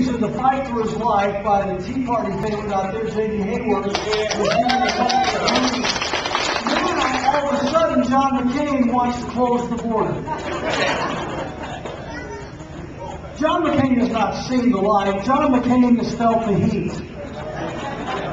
of the fight for his life by the Tea Party favorite out there, J.D. Hayward. Now, all of a sudden, John McCain wants to close the border. John McCain has not seen the light. John McCain has felt the heat.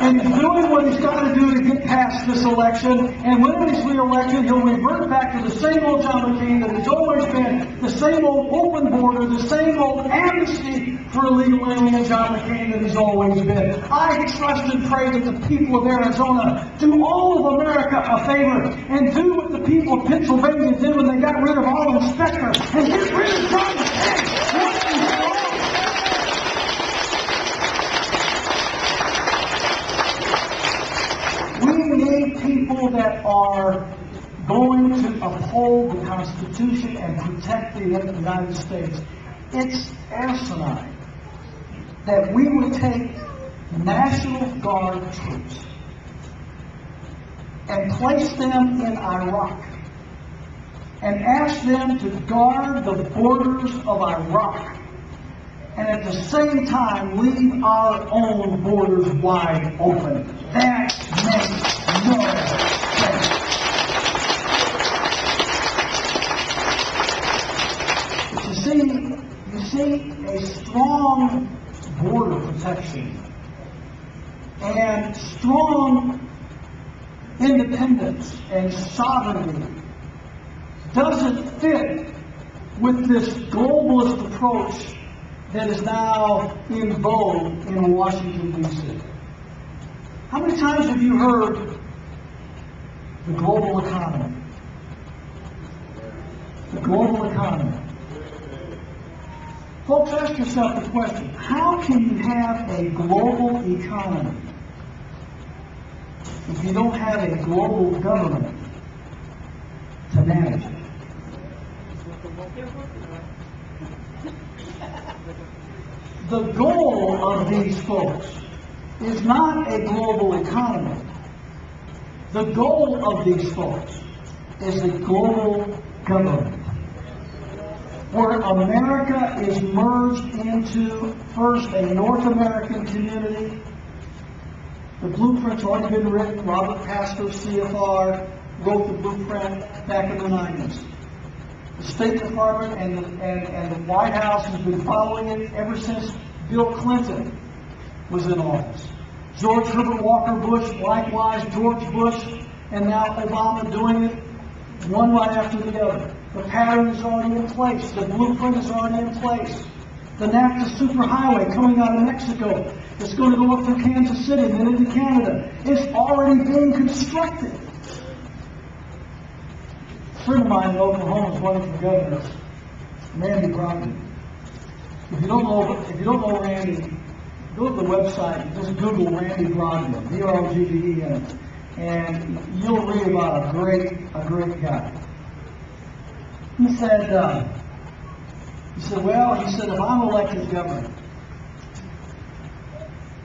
And he's doing what he's got to do to get past this election. And when he's reelected, he'll revert back to the same old John McCain that he's always been, the same old open border, the same old amnesty for illegal alien John McCain that he's always been. I trust and pray that the people of Arizona do all of America a favor and do what the people of Pennsylvania did when they got rid of all inspectors and get rid of John McCain. We need people that are going to uphold the Constitution and protect the United States. It's asinine that we would take National Guard troops and place them in Iraq and ask them to guard the borders of Iraq and at the same time leave our own borders wide open. That makes no sense. You see, a strong border protection and strong independence and sovereignty doesn't fit with this globalist approach that is now in vogue in Washington, D.C. How many times have you heard the global economy? The global economy. Folks, ask yourself the question, how can you have a global economy if you don't have a global government to manage it? The goal of these folks is not a global economy. The goal of these folks is a global government, where America is merged into, first, a North American community. The blueprint's already been written. Robert Pascoe, CFR, wrote the blueprint back in the 90s. The State Department and the White House has been following it ever since Bill Clinton was in office. George Herbert Walker Bush, likewise George Bush, and now Obama doing it, one right after the other. The pattern is already in place. The blueprint is already in place. The NAFTA superhighway coming out of Mexico, it's going to go up through Kansas City and then into Canada. It's already being constructed. A friend of mine in Oklahoma is running for governor, Randy Baldwin. If you don't know Randy, go to the website, just Google Randy Baldwin, B-R-O-G-V-E-N, and you'll read about a great guy. He said, if I'm elected governor,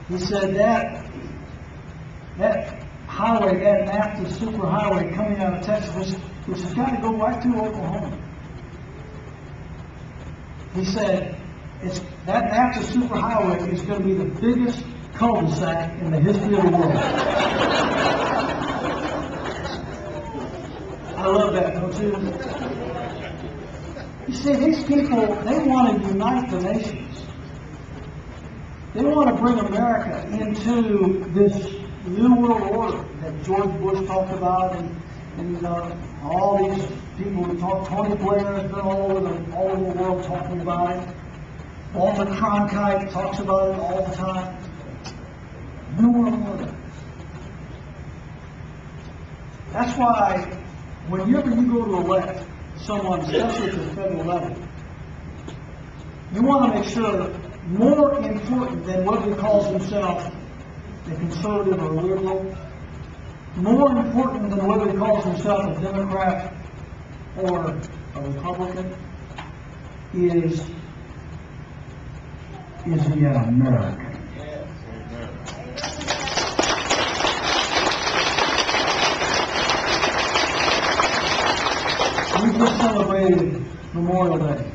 he said that highway, that NAFTA superhighway coming out of Texas, which has got to go right through Oklahoma. He said, that NAFTA superhighway is going to be the biggest cul-de-sac in the history of the world. I love that, don't you? You see, these people, they want to unite the nations. They want to bring America into this new world order that George Bush talked about, and all these people who talk. Tony Blair has been all over the world talking about it. Walter Cronkite talks about it all the time. New world order. That's why whenever you go to elect someone, especially at the federal level, you want to make sure, more important than whether he calls himself a conservative or a liberal, more important than whether he calls himself a Democrat or a Republican, is he an American? We just celebrated Memorial Day.